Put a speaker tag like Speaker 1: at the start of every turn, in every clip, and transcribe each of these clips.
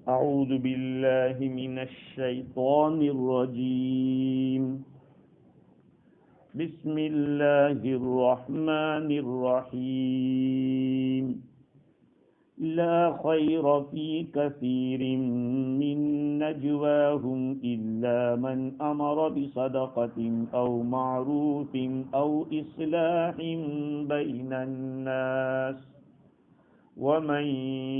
Speaker 1: أعوذ بالله من الشيطان الرجيم بسم الله الرحمن الرحيم لا خير في كثير من نجواهم إلا من أمر بصدقة أو معروف أو إصلاح بين الناس ومن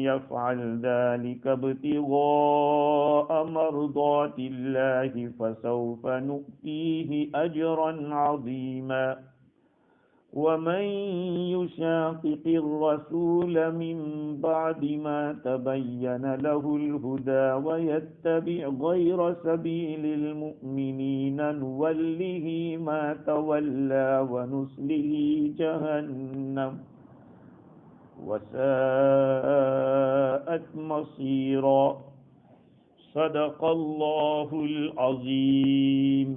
Speaker 1: يفعل ذلك ابتغاء مرضات الله فسوف نؤتيه أجرا عظيما ومن يشاقق الرسول من بعد ما تبين له الهدى ويتبع غير سبيل المؤمنين نوله ما تولى ونصله جهنم وساءت مصيرا صدق اللہ العظیم۔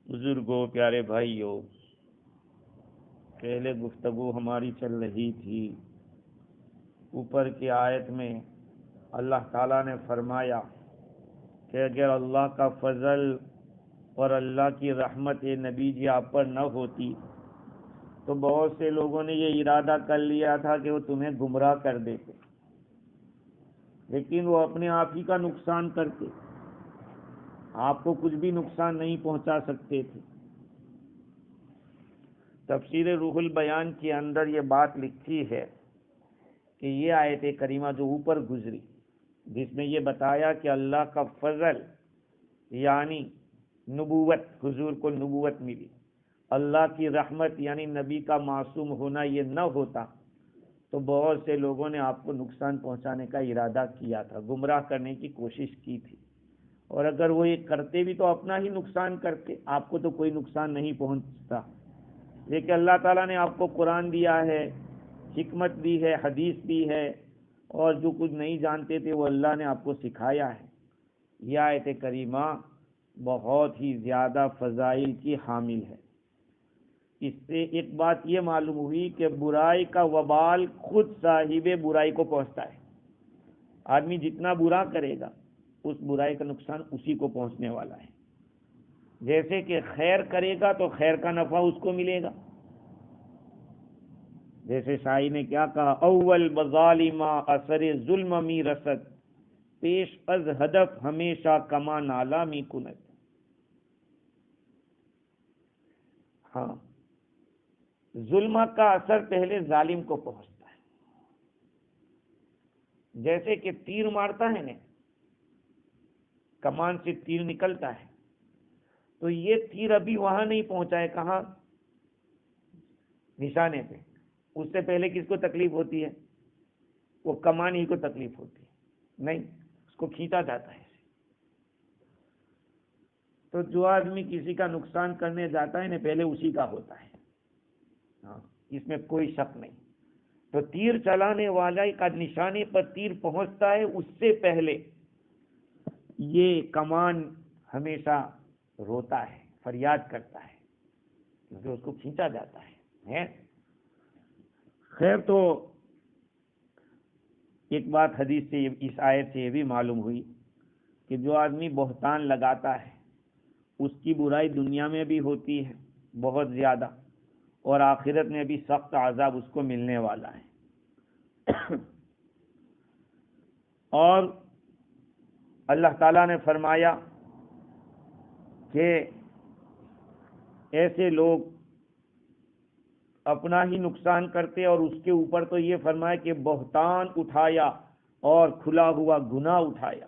Speaker 1: بزرگوں، پیارے بھائیوں، پہلے گفتگو ہماری چل رہی تھی، اوپر کی آیت میں اللہ تعالیٰ نے فرمایا کہ اگر اللہ کا فضل اور اللہ کی رحمت نبی جی آپ پر نہ ہوتی تو بہت سے لوگوں نے یہ ارادہ کر لیا تھا کہ وہ تمہیں گمراہ کر دیتے، لیکن وہ اپنے آپ ہی کا نقصان کرتے، آپ کو کچھ بھی نقصان نہیں پہنچا سکتے تھے۔ تفسیر روح البیان کے اندر یہ بات لکھی ہے کہ یہ آیت کریمہ جو اوپر گزری، جس میں یہ بتایا کہ اللہ کا فضل یعنی نبوت، حضور کو نبوت ملی، اللہ کی رحمت یعنی نبی کا معصوم ہونا، یہ نہ ہوتا تو بہت سے لوگوں نے آپ کو نقصان پہنچانے کا ارادہ کیا تھا، گمراہ کرنے کی کوشش کی تھی، اور اگر وہ یہ کرتے بھی تو اپنا ہی نقصان کرتے، آپ کو تو کوئی نقصان نہیں پہنچتا۔ لیکن اللہ تعالیٰ نے آپ کو قرآن دیا ہے، حکمت دی ہے، حدیث دی ہے، اور جو کچھ نہیں جانتے تھے وہ اللہ نے آپ کو سکھایا ہے۔ یہ آیت کریمہ بہت ہی زیادہ فضائل کی حامل ہے۔ اس سے ایک بات یہ معلوم ہوئی کہ برائی کا وبال خود صاحب برائی کو پہنچتا ہے۔ آدمی جتنا برا کرے گا اس برائی کا نقصان اسی کو پہنچنے والا ہے۔ جیسے کہ خیر کرے گا تو خیر کا نفع اس کو ملے گا، جیسے شاعر نے کیا کہا، اول بظالما اثر ظلم می رسد پیش از ہدف ہمیشہ کما نالا می کند۔ ہاں، ظلم کا اثر پہلے ظالم کو پہنچتا ہے، جیسے کہ تیر مارتا ہے نا، کمان سے تیر نکلتا ہے تو یہ تیر ابھی وہاں نہیں پہنچا ہے، کہاں؟ نشانے پہ۔ اس سے پہلے کس کو تکلیف ہوتی ہے؟ وہ کمان ہی کو تکلیف ہوتی ہے، نہیں، اس کو کھینچا جاتا ہے۔ تو جو آدمی کسی کا نقصان کرنے جاتا ہے نا، پہلے اسی کا ہوتا ہے، ہاں، اس میں کوئی شک نہیں۔ تو تیر چلانے والا کا نشانے پر تیر پہنچتا ہے، اس سے پہلے یہ کمان ہمیشہ روتا ہے، فریاد کرتا ہے، کیونکہ اس کو کھینچا جاتا ہے۔ خیر، تو ایک بات حدیث سے، اس آیت سے یہ بھی معلوم ہوئی کہ جو آدمی بہتان لگاتا ہے اس کی برائی دنیا میں بھی ہوتی ہے بہت زیادہ، اور آخرت میں بھی سخت عذاب اس کو ملنے والا ہے۔ اور اللہ تعالیٰ نے فرمایا کہ ایسے لوگ اپنا ہی نقصان کرتے، اور اس کے اوپر تو یہ فرمایا کہ بہتان اٹھایا اور کھلا ہوا گناہ اٹھایا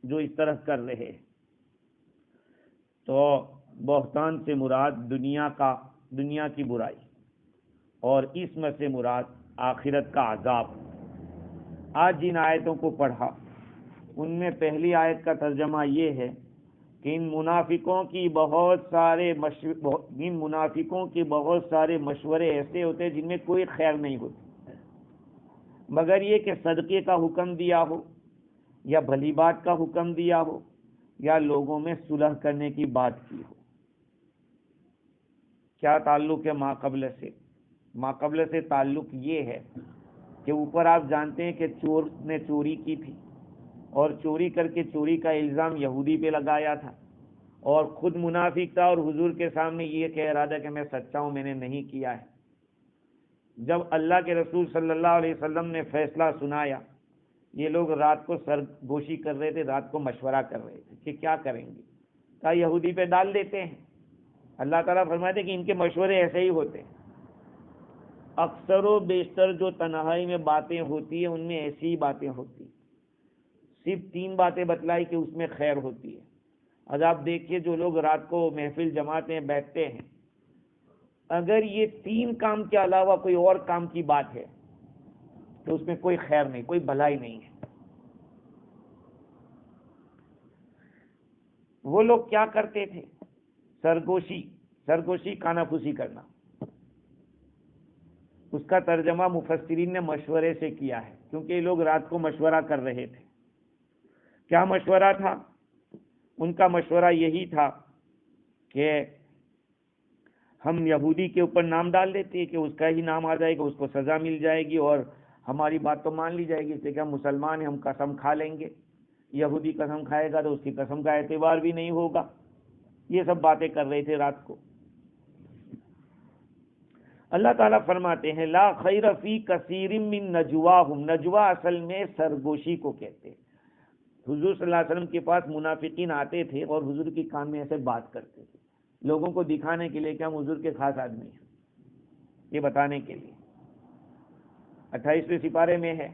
Speaker 1: جو اس طرح کر رہے ہیں۔ تو بہتان سے مراد دنیا کی برائی، اور اسم سے مراد آخرت کا عذاب۔ آج جن آیتوں کو پڑھا ان میں پہلی آیت کا ترجمہ یہ ہے کہ ان منافقوں کے بہت سارے مشورے ایسے ہوتے ہیں جن میں کوئی خیر نہیں ہوتی، مگر یہ کہ صدقے کا حکم دیا ہو یا بھلی بات کا حکم دیا ہو یا لوگوں میں صلح کرنے کی بات کی ہو۔ کیا تعلق ہے ماقبل سے؟ ماقبل سے تعلق یہ ہے کہ اوپر آپ جانتے ہیں کہ چور نے چوری کی تھی اور چوری کر کے چوری کا الزام یہودی پہ لگایا تھا اور خود منافق تھا اور حضور کے سامنے یہ کہہ رہا تھا کہ میں سچا ہوں، میں نے نہیں کیا ہے۔ جب اللہ کے رسول صلی اللہ علیہ وسلم نے فیصلہ سنایا، یہ لوگ رات کو سرگوشی کر رہے تھے، رات کو مشورہ کر رہے تھے کہ کیا کریں گے، کہا یہودی پہ ڈال دیتے ہیں۔ اللہ تعالیٰ فرماتے ہیں کہ ان کے مشورے ایسے ہی ہوتے ہیں، اکثر و بیشتر جو تنہائی میں باتیں ہوتی ہیں ان میں ایسی ہی باتیں ہوتی ہیں۔ صرف 3 باتیں بتلائی کہ اس میں خیر ہوتی ہے۔ اب آپ دیکھیے جو لوگ رات کو محفل جماتے ہیں، بیٹھتے ہیں، اگر یہ 3 کام کے علاوہ کوئی اور کام کی بات ہے تو اس میں کوئی خیر نہیں، کوئی بھلائی نہیں ہے۔ وہ لوگ کیا کرتے تھے؟ سرگوشی کانا پھوسی کرنا، اس کا ترجمہ مفسرین نے مشورے سے کیا ہے، کیونکہ یہ لوگ رات کو مشورہ کر رہے تھے۔ کیا مشورہ تھا؟ ان کا مشورہ یہی تھا کہ ہم یہودی کے اوپر نام ڈال دیتے کہ اس کا ہی نام آ جائے گا، اس کو سزا مل جائے گی اور ہماری بات تو مان لی جائے گی، اس لیے کہ ہم مسلمان ہیں، ہم قسم کھا لیں گے، یہودی قسم کھائے گا تو اس کی قسم کا اعتبار بھی نہیں ہوگا۔ یہ سب باتیں کر رہے تھے رات کو۔ اللہ تعالیٰ فرماتے ہیں لا خیر فی کثیر من نجواہم، نجوا اصل میں سرگوشی کو کہتے ہیں۔ حضور صلی اللہ علیہ وسلم کے پاس منافقین آتے تھے اور حضور کے کان میں ایسے بات کرتے تھے، لوگوں کو دکھانے کے لیے کہ ہم حضور کے خاص آدمی ہیں، یہ بتانے کے لیے۔ 28ویں سپارے میں ہے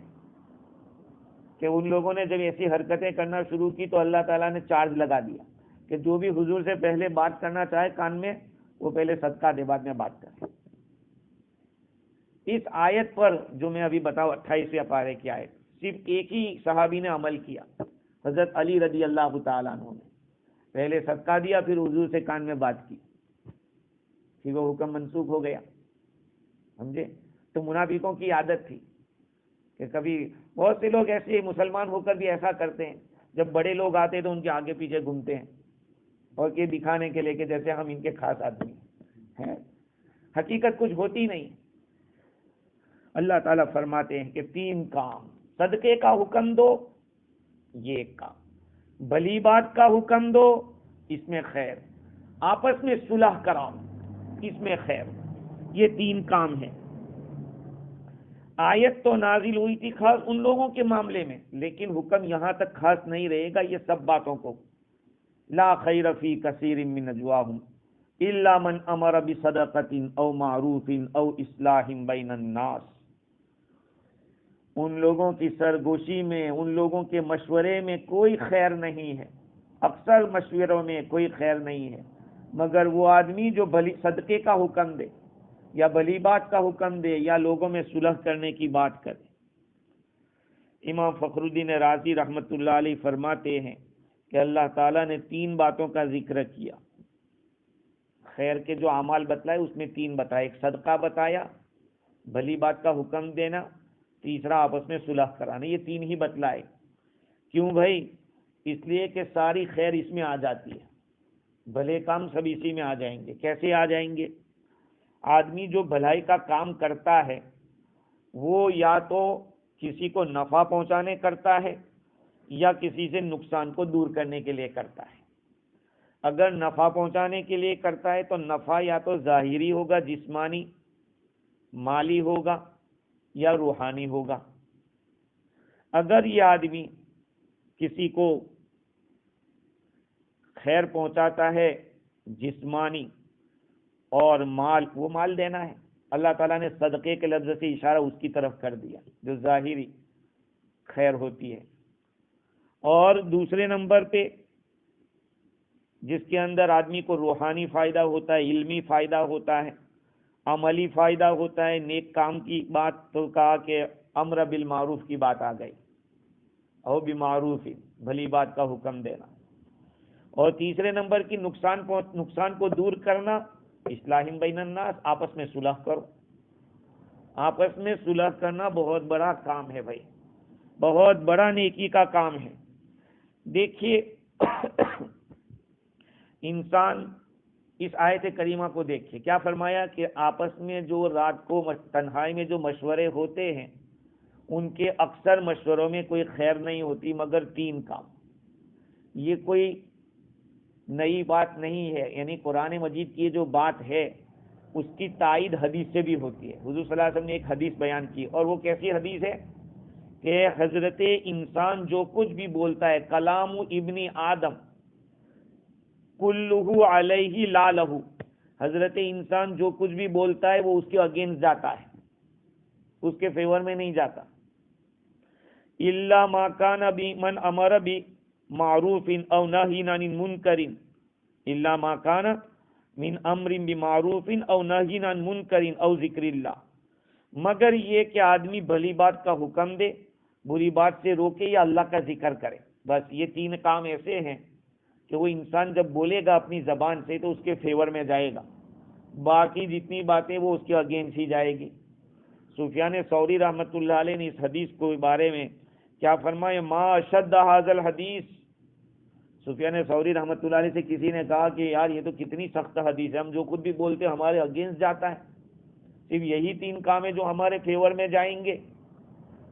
Speaker 1: کہ ان لوگوں نے جب ایسی حرکتیں کرنا شروع کی تو اللہ تعالیٰ نے چارج لگا دیا کہ جو بھی حضور سے پہلے بات کرنا چاہے کان میں، وہ پہلے صدقہ دے، بعد میں بات کرے۔ اس آیت پر جو میں ابھی بتاؤں 28ویں پارے کی آیت، صرف ایک ہی صحابی نے عمل کیا، حضرت علی رضی اللہ تعالیٰ عنہ نے پہلے صدقہ دیا، پھر حضور سے کان میں بات کی، پھر وہ حکم منسوخ ہو گیا، سمجھے؟ تو منافقوں کی عادت تھی کہ کبھی بہت سے لوگ ایسے مسلمان ہو کر بھی ایسا کرتے ہیں، جب بڑے لوگ آتے تو ان کے آگے پیچھے گھومتے ہیں اور یہ دکھانے کے لیے کہ جیسے ہم ان کے خاص آدمی ہیں، حقیقت کچھ ہوتی نہیں۔ اللہ تعالیٰ فرماتے ہیں کہ 3 کام، صدقے کا حکم دو، یہ ایک کام، بھلی بات کا حکم دو، اس میں خیر، آپس میں صلح کراؤ، اس میں خیر، یہ 3 کام ہیں۔ آیت تو نازل ہوئی تھی خاص ان لوگوں کے معاملے میں، لیکن حکم یہاں تک خاص نہیں رہے گا یہ سب باتوں کو۔ لا خیر فی کثیر من نجواہم الا من امر بصدقۃ او معروف او اصلاح بین الناس، ان لوگوں کی سرگوشی میں، ان لوگوں کے مشورے میں کوئی خیر نہیں ہے، اکثر مشوروں میں کوئی خیر نہیں ہے، مگر وہ آدمی جو بھلی صدقے کا حکم دے یا بھلی بات کا حکم دے یا لوگوں میں صلح کرنے کی بات کرے۔ امام فخر الدین رازی رحمۃ اللہ علیہ فرماتے ہیں کہ اللہ تعالیٰ نے 3 باتوں کا ذکر کیا، خیر کے جو اعمال بتلائے اس میں 3 بتائے، ایک صدقہ بتایا، بھلی بات کا حکم دینا، تیسرا آپس میں صلح کرانا، یہ 3 ہی بتلائے۔ کیوں بھائی؟ اس لیے کہ ساری خیر اس میں آ جاتی ہے، بھلے کام سب اسی میں آ جائیں گے۔ کیسے آ جائیں گے؟ آدمی جو بھلائی کا کام کرتا ہے وہ یا تو کسی کو نفع پہنچانے کرتا ہے یا کسی سے نقصان کو دور کرنے کے لیے کرتا ہے۔ اگر نفع پہنچانے کے لیے کرتا ہے تو نفع یا تو ظاہری ہوگا، جسمانی، مالی ہوگا یا روحانی ہوگا۔ اگر یہ آدمی کسی کو خیر پہنچاتا ہے جسمانی اور مال، وہ مال دینا ہے، اللہ تعالیٰ نے صدقے کے لفظ سے اشارہ اس کی طرف کر دیا جو ظاہری خیر ہوتی ہے۔ اور دوسرے نمبر پہ جس کے اندر آدمی کو روحانی فائدہ ہوتا ہے، علمی فائدہ ہوتا ہے، عملی فائدہ ہوتا ہے، نیک کام کی بات تو کہا کہ امر بالمعروف کی بات آ گئی، او بمعروف، بھلی بات کا حکم دینا۔ اور تیسرے نمبر کی نقصان کو دور کرنا، اصلاح بین الناس، آپس میں صلح کرو۔ آپس میں صلح کرنا بہت بڑا کام ہے بھائی، بہت بڑا نیکی کا کام ہے۔ دیکھیے انسان اس آیت کریمہ کو دیکھیے، کیا فرمایا کہ آپس میں جو رات کو تنہائی میں جو مشورے ہوتے ہیں ان کے اکثر مشوروں میں کوئی خیر نہیں ہوتی مگر 3 کام. یہ کوئی نئی بات نہیں ہے، یعنی قرآن مجید کی جو بات ہے اس کی تائید حدیث سے بھی ہوتی ہے. حضور صلی اللہ علیہ وسلم نے ایک حدیث بیان کی، اور وہ کیسی حدیث ہے کہ حضرت انسان جو کچھ بھی بولتا ہے، کلام ابن آدم کلہ علیہ لا لہو، حضرت انسان جو کچھ بھی بولتا ہے وہ اس کے اگینسٹ جاتا ہے، اس کے فیور میں نہیں جاتا. الا ما کان بمن امر بمعروف او نہی عن منکر، الا ما کان من امر بمعروف او نہی عن منکر او ذکر اللہ، مگر یہ کہ آدمی بھلی بات کا حکم دے، بری بات سے روکے یا اللہ کا ذکر کرے. بس یہ 3 کام ایسے ہیں کہ وہ انسان جب بولے گا اپنی زبان سے تو اس کے فیور میں جائے گا، باقی جتنی باتیں وہ اس کے اگینسٹ ہی جائے گی. سفیان ثوری رحمۃ اللہ علیہ نے اس حدیث کو بارے میں کیا فرمایا، ما اشد ھذا الحدیث. سفیان ثوری رحمۃ اللہ علیہ سے کسی نے کہا کہ یار یہ تو کتنی سخت حدیث ہے، ہم جو خود بھی بولتے ہیں ہمارے اگینسٹ جاتا ہے، صرف یہی 3 کام ہے جو ہمارے فیور میں جائیں گے.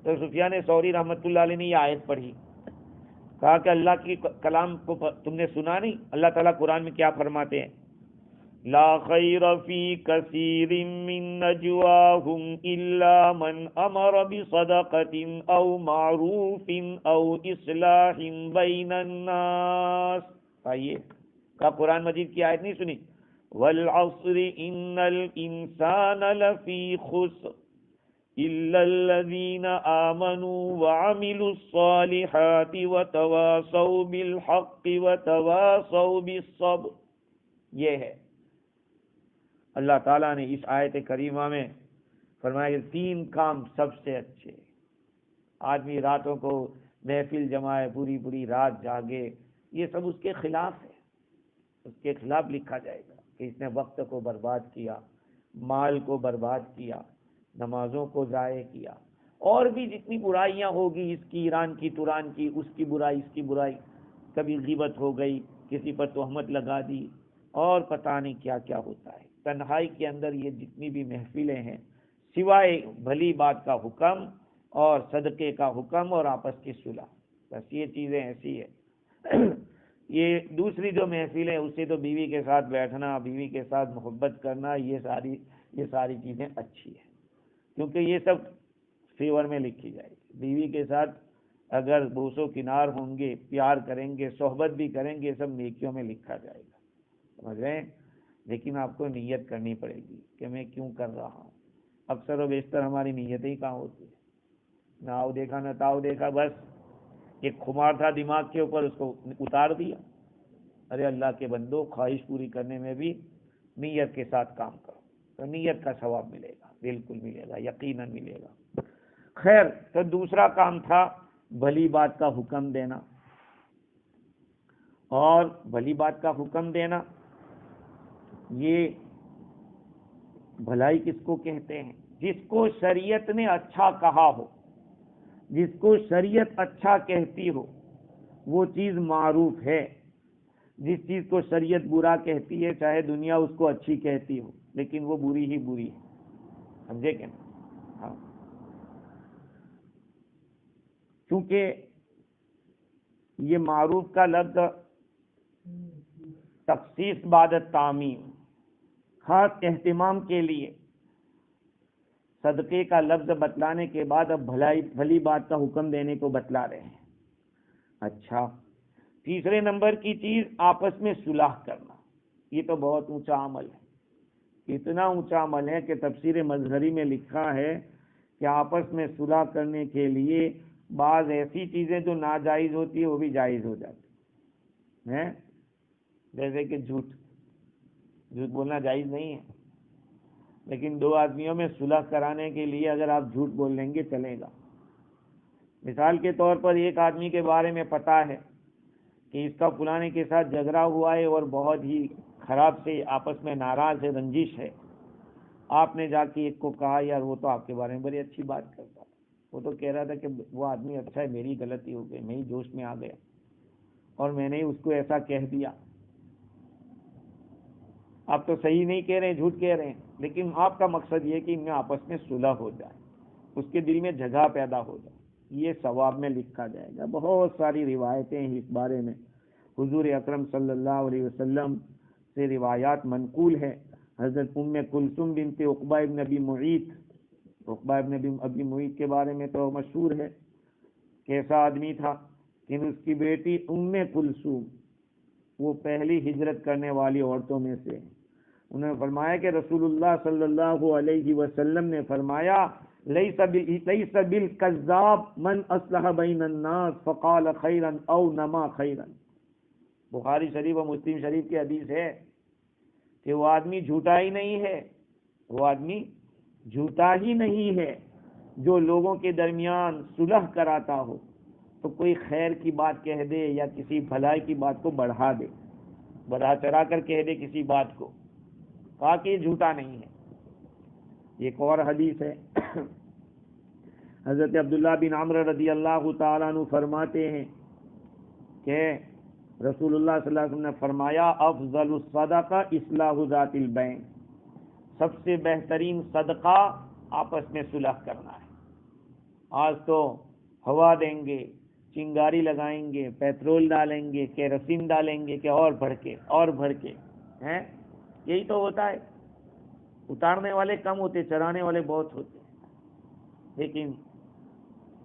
Speaker 1: تو سفیان ثوری رحمۃ اللہ علیہ نے یہ آیت پڑھی، کہا کہ اللہ کی کلام کو تم نے سنا نہیں؟ اللہ تعالیٰ قرآن میں کیا فرماتے ہیں، لا خیر فی کثیر من نجواہم الا من امر بصدقۃ او معروف او اصلاح بین الناس. آئیے کا قرآن مجید کی آیت نہیں سنی، والعصر ان الانسان لفی خسر الا الذین آمنوا وعملوا الصالحات وتواصوا بالحق وتواصوا بالصبر. یہ ہے اللہ تعالیٰ نے اس آیت کریمہ میں فرمایا کہ 3 کام سب سے اچھے. آدمی راتوں کو محفل جمائے، پوری پوری رات جاگے، یہ سب اس کے خلاف ہے، اس کے خلاف لکھا جائے گا کہ اس نے وقت کو برباد کیا، مال کو برباد کیا، نمازوں کو ضائع کیا، اور بھی جتنی برائیاں ہوگی، اس کی ایران کی توران کی، اس کی برائی اس کی برائی، کبھی غیبت ہو گئی، کسی پر تہمت لگا دی، اور پتہ نہیں کیا کیا ہوتا ہے. تنہائی کے اندر یہ جتنی بھی محفلیں ہیں، سوائے بھلی بات کا حکم اور صدقے کا حکم اور آپس کی صلح، بس یہ چیزیں ایسی ہے. یہ دوسری جو محفل ہے اسے تو بیوی کے ساتھ بیٹھنا، بیوی کے ساتھ محبت کرنا، یہ ساری چیزیں اچھی ہیں، کیونکہ یہ سب فیور میں لکھی جائے گی. بیوی کے ساتھ اگر بوس و کنار ہوں گے، پیار کریں گے، صحبت بھی کریں گے، سب نیکیوں میں لکھا جائے گا. سمجھ رہے ہیں؟ لیکن آپ کو نیت کرنی پڑے گی کہ میں کیوں کر رہا ہوں. اکثر و بیشتر ہماری نیتیں ہی کہاں ہوتی ہے، نہ آؤ دیکھا نہ تاؤ دیکھا، بس ایک خمار تھا دماغ کے اوپر، اس کو اتار دیا. ارے اللہ کے بندو، خواہش پوری کرنے میں بھی نیت کے ساتھ کام کرو تو نیت کا ثواب ملے گا، بالکل ملے گا، یقیناً ملے گا. خیر، تو دوسرا کام تھا بھلی بات کا حکم دینا. اور بھلی بات کا حکم دینا، یہ بھلائی کس کو کہتے ہیں؟ جس کو شریعت نے اچھا کہا ہو، جس کو شریعت اچھا کہتی ہو وہ چیز معروف ہے. جس چیز کو شریعت برا کہتی ہے، چاہے دنیا اس کو اچھی کہتی ہو، لیکن وہ بری ہی بری ہے. سمجھے کہ نہیں؟ ہاں، کیونکہ یہ معروف کا لفظ تخصیص بعد تعمیم، خاص اہتمام کے لیے صدقے کا لفظ بتلانے کے بعد اب بھلی بات کا حکم دینے کو بتلا رہے ہیں. اچھا، تیسرے نمبر کی چیز آپس میں صلح کرنا. یہ تو بہت اونچا عمل ہے، اتنا اونچا عمل ہے کہ تفسیر مظہری میں لکھا ہے کہ آپس میں صلح کرنے کے لیے بعض ایسی چیزیں جو ناجائز ہوتی ہے وہ بھی جائز ہو جاتی ہیں. جیسے کہ جھوٹ بولنا جائز نہیں ہے، لیکن 2 آدمیوں میں صلح کرانے کے لیے اگر آپ جھوٹ بول لیں گے چلے گا. مثال کے طور پر ایک آدمی کے بارے میں پتا ہے کہ اس کا فلانے کے ساتھ جھگڑا ہوا ہے اور بہت ہی خراب سے آپس میں ناراض ہے، رنجش ہے. آپ نے جا کے ایک کو کہا یار وہ تو آپ کے بارے میں بڑی اچھی بات کرتا، وہ تو کہہ رہا تھا کہ وہ آدمی اچھا ہے، میری غلطی ہو گئی، میں ہی جوش میں آ گیا اور میں نے اس کو ایسا کہہ دیا. آپ تو صحیح نہیں کہہ رہے ہیں، جھوٹ کہہ رہے ہیں، لیکن آپ کا مقصد یہ کہ ان میں آپس میں صلح ہو جائے. اس کے دل میں جگہ پیدا ہو جائے، یہ ثواب میں لکھا جائے گا۔ بہت ساری روایتیں ہیں اس بارے میں، حضور اکرم صلی اللہ علیہ وسلم سے روایات منقول ہے۔ حضرت ام کلثوم بنت عقبہ ابن ابی معیط، عقبہ ابن ابی معیط کے بارے میں تو مشہور ہے کیسا آدمی تھا، لیکن اس کی بیٹی ام کلثوم وہ پہلی ہجرت کرنے والی عورتوں میں سے، انہوں نے فرمایا کہ رسول اللہ صلی اللہ علیہ وسلم نے فرمایا لیس بالکذاب من اصلح بین الناس فقال خیرا او نما خیرا۔ بخاری شریف اور مسلم شریف کی حدیث ہے کہ وہ آدمی جھوٹا ہی نہیں ہے، وہ آدمی جھوٹا ہی نہیں ہے جو لوگوں کے درمیان صلح کراتا ہو تو کوئی خیر کی بات کہہ دے یا کسی بھلائی کی بات کو بڑھا دے، بڑھا چڑھا کر کہہ دے کسی بات کو، کہا کہ یہ جھوٹا نہیں ہے۔ ایک اور حدیث ہے، حضرت عبداللہ بن عمرو رضی اللہ تعالیٰ عنہ فرماتے ہیں کہ رسول اللہ صلی اللہ علیہ وسلم نے فرمایا افضل الصدقہ اصلاح ذات البین، سب سے بہترین صدقہ آپس میں صلح کرنا ہے۔ آج تو ہوا دیں گے، چنگاری لگائیں گے، پیٹرول ڈالیں گے، کیروسین ڈالیں گے کہ اور بڑھ کے ہیں، یہی تو ہوتا ہے۔ اتارنے والے کم ہوتے، چڑھانے والے بہت ہوتے، لیکن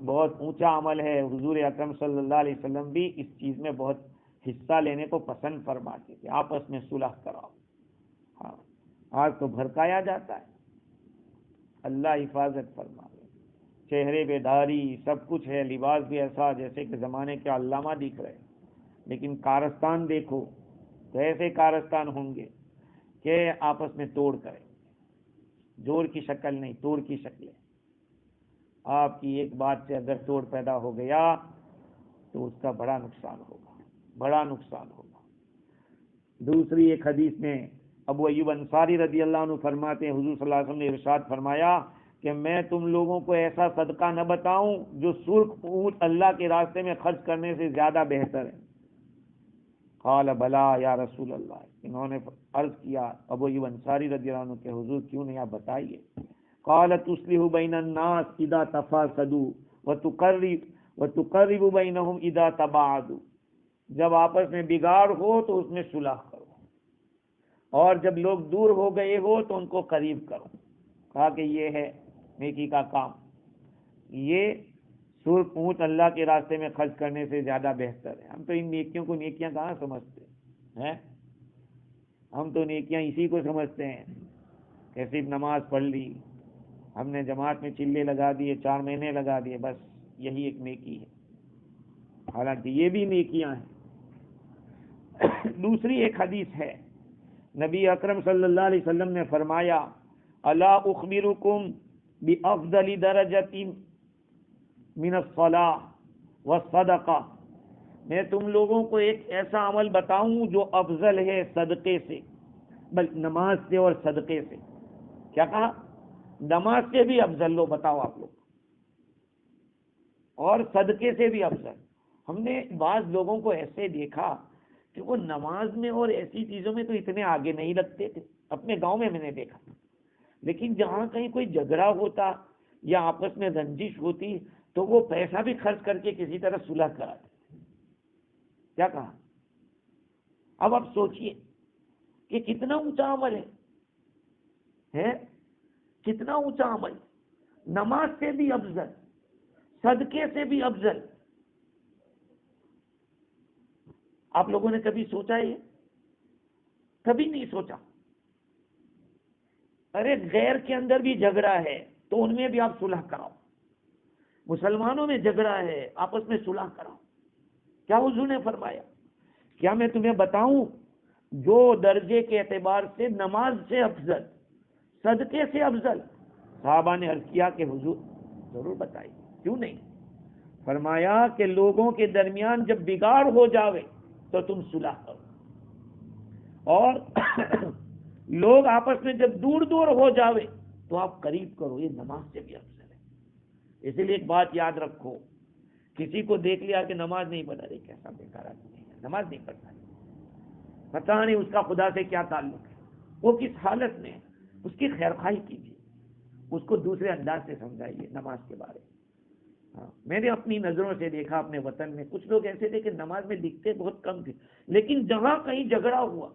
Speaker 1: بہت اونچا عمل ہے۔ حضور اکرم صلی اللہ علیہ وسلم بھی اس چیز میں بہت حصہ لینے کو پسند فرماتے تھے، آپس میں صلح کراؤ۔ ہاں آج تو بھڑکایا جاتا ہے، اللہ حفاظت فرمائے۔ چہرے پہ داڑھی سب کچھ ہے، لباس بھی ایسا جیسے کہ زمانے کے علامہ دکھ رہے، لیکن کارستان دیکھو تو ایسے کارستان ہوں گے کہ آپس میں توڑ کریں، جوڑ کی شکل نہیں، توڑ کی شکلیں۔ آپ کی ایک بات سے اگر توڑ پیدا ہو گیا تو اس کا بڑا نقصان ہوگا۔ دوسری ایک حدیث میں ابو ایوب انصاری رضی اللہ عنہ فرماتے ہیں حضور صلی اللہ علیہ وسلم نے ارشاد فرمایا کہ میں تم لوگوں کو ایسا صدقہ نہ بتاؤں جو سرخ اونٹ اللہ کے راستے میں خرچ کرنے سے زیادہ بہتر ہے۔ قال بلا یا رسول اللہ، انہوں نے عرض کیا ابو ایوب انصاری رضی اللہ عنہ کہ حضور کیوں نہیں، آپ بتائیے۔ قال تصلح بین الناس اذا تفاسدوا وتقرب بینہم اذا تباعدوا، جب آپس میں بگاڑ ہو تو اس میں صلح کرو، اور جب لوگ دور ہو گئے ہو تو ان کو قریب کرو۔ کہا کہ یہ ہے نیکی کا کام، یہ سرخ اونٹ اللہ کے راستے میں خرچ کرنے سے زیادہ بہتر ہے۔ ہم تو ان نیکیوں کو نیکیاں کہاں سمجھتے ہیں، ہم تو نیکیاں اسی کو سمجھتے ہیں کہ صرف نماز پڑھ لی، ہم نے جماعت میں چلے لگا دیے، 4 مہینے لگا دیے، بس یہی ایک نیکی ہے، حالانکہ یہ بھی نیکیاں ہیں۔ دوسری ایک حدیث ہے، نبی اکرم صلی اللہ علیہ وسلم نے فرمایا الا اخبرکم بافضل درجۃ من الصلاۃ والصدقہ، میں تم لوگوں کو ایک ایسا عمل بتاؤں جو افضل ہے صدقے سے، بلکہ نماز سے اور صدقے سے۔ کیا کہا؟ نماز سے بھی افضل، لو بتاؤ آپ لوگ، اور صدقے سے بھی افضل۔ ہم نے بعض لوگوں کو ایسے دیکھا کہ وہ نماز میں اور ایسی چیزوں میں تو اتنے آگے نہیں لگتے تھے، اپنے گاؤں میں نے دیکھا، لیکن جہاں کہیں کوئی جھگڑا ہوتا یا آپس میں رنجش ہوتی تو وہ پیسہ بھی خرچ کر کے کسی طرح صلح کراتے۔ کیا کہا؟ اب آپ سوچئے کہ کتنا اونچا عمل ہے، کتنا اونچا عمل، نماز سے بھی افضل، صدقے سے بھی افضل۔ آپ لوگوں نے کبھی سوچا یہ؟ کبھی نہیں سوچا۔ ارے غیر کے اندر بھی جھگڑا ہے تو ان میں بھی آپ صلح کراؤ، مسلمانوں میں جھگڑا ہے آپس میں صلح کراؤ۔ کیا حضور نے فرمایا؟ کیا میں تمہیں بتاؤں جو درجے کے اعتبار سے نماز سے افضل، صدقے سے افضل؟ صحابہ نے عرض کیا کہ حضور ضرور بتائیے، کیوں نہیں؟ فرمایا کہ لوگوں کے درمیان جب بگاڑ ہو جاوے تو تم صلح کرو، اور لوگ آپس میں جب دور دور ہو جاوے تو آپ قریب کرو، یہ نماز سے بھی افضل ہے۔ اسی لیے ایک بات یاد رکھو، کسی کو دیکھ لیا کہ نماز نہیں پڑھا، رہے کیسا بیکار آدمی ہے، نماز نہیں پڑھتا، پتہ نہیں اس کا خدا سے کیا تعلق ہے، وہ کس حالت میں ہے، اس کی خیر خواہی کیجیے، اس کو دوسرے انداز سے سمجھائیے نماز کے بارے میں. ہاں میں نے اپنی نظروں سے دیکھا اپنے وطن میں کچھ لوگ ایسے تھے کہ نماز میں دکھتے بہت کم تھے، لیکن جہاں کہیں جھگڑا ہوا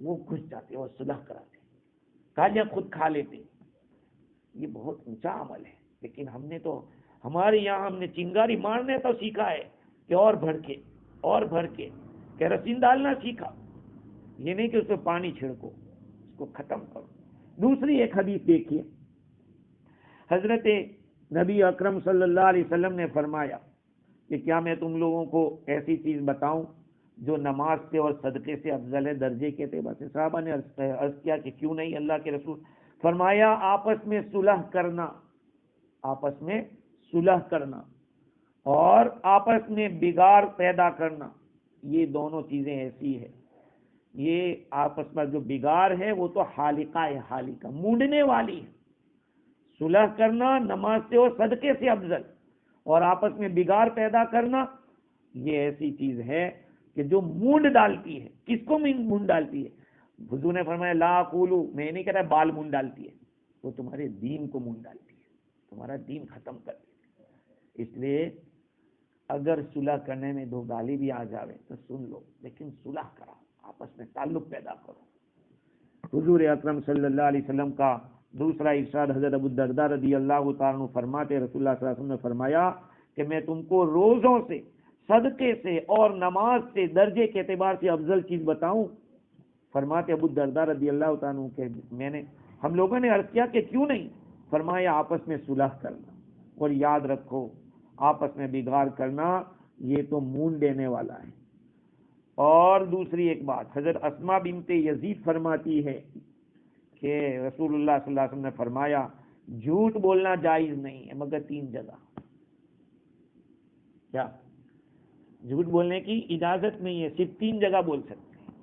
Speaker 1: وہ گھس جاتے اور صلح کراتے، گالیاں خود کھا لیتے. یہ بہت اونچا عمل ہے، لیکن ہم نے تو ہمارے یہاں ہم نے چنگاری مارنے تو سیکھا ہے کہ اور بھڑ کے کیروسین ڈالنا سیکھا. یہ نہیں کہ اس پہ پانی چھڑکو، اس کو ختم کرو. دوسری ایک حدیث دیکھیے، حضرت نبی اکرم صلی اللہ علیہ وسلم نے فرمایا کہ کیا میں تم لوگوں کو ایسی چیز بتاؤں جو نماز سے اور صدقے سے افضل ہے درجے کے اعتبار سے؟ صحابہ نے عرض کیا کہ کیوں نہیں اللہ کے رسول؟ فرمایا آپس میں صلح کرنا اور آپس میں بگاڑ پیدا کرنا، یہ دونوں چیزیں ایسی ہے. یہ آپس میں جو بگاڑ ہے وہ تو حالقہ مونڈنے والی ہے. صلح کرنا نماز سے اور صدقے سے افضل، اور آپس میں بگاڑ پیدا کرنا یہ ایسی چیز ہے کہ جو مونڈ ڈالتی ہے. کس کو مونڈ ڈالتی ہے؟ حضور نے فرمایا لا قولو، میں نہیں کہہ رہا بال مونڈ ڈالتی ہے، وہ تمہارے دین کو مونڈ ڈالتی ہے، تمہارا دین ختم کر دیتی ہے. اس لیے اگر صلح کرنے میں دو گالی بھی آ جاوے تو سن لو، لیکن صلح کراؤ، آپس میں تعلق پیدا کرو. حضور اکرم صلی اللہ علیہ وسلم کا دوسرا ارشاد حضرت ابو الدرداء رضی اللہ تعالیٰ عنہ فرماتے، رسول اللہ صلی اللہ علیہ وسلم نے فرمایا کہ میں تم کو روزوں سے، صدقے سے اور نماز سے درجے کے اعتبار سے افضل چیز بتاؤں؟ فرماتے ابو الدرداء رضی اللہ تعالیٰ عنہ کہ ہم لوگوں نے عرض کیا کہ کیوں نہیں؟ فرمایا آپس میں صلح کرنا، اور یاد رکھو آپس میں بگاڑ کرنا یہ تو مون دینے والا ہے. اور دوسری ایک بات، حضرت اسماء بنت یزید فرماتی ہے کہ رسول اللہ صلی اللہ علیہ وسلم نے فرمایا جھوٹ بولنا جائز نہیں ہے مگر 3 جگہ. کیا جھوٹ بولنے کی اجازت نہیں ہے، صرف 3 جگہ بول سکتے ہیں.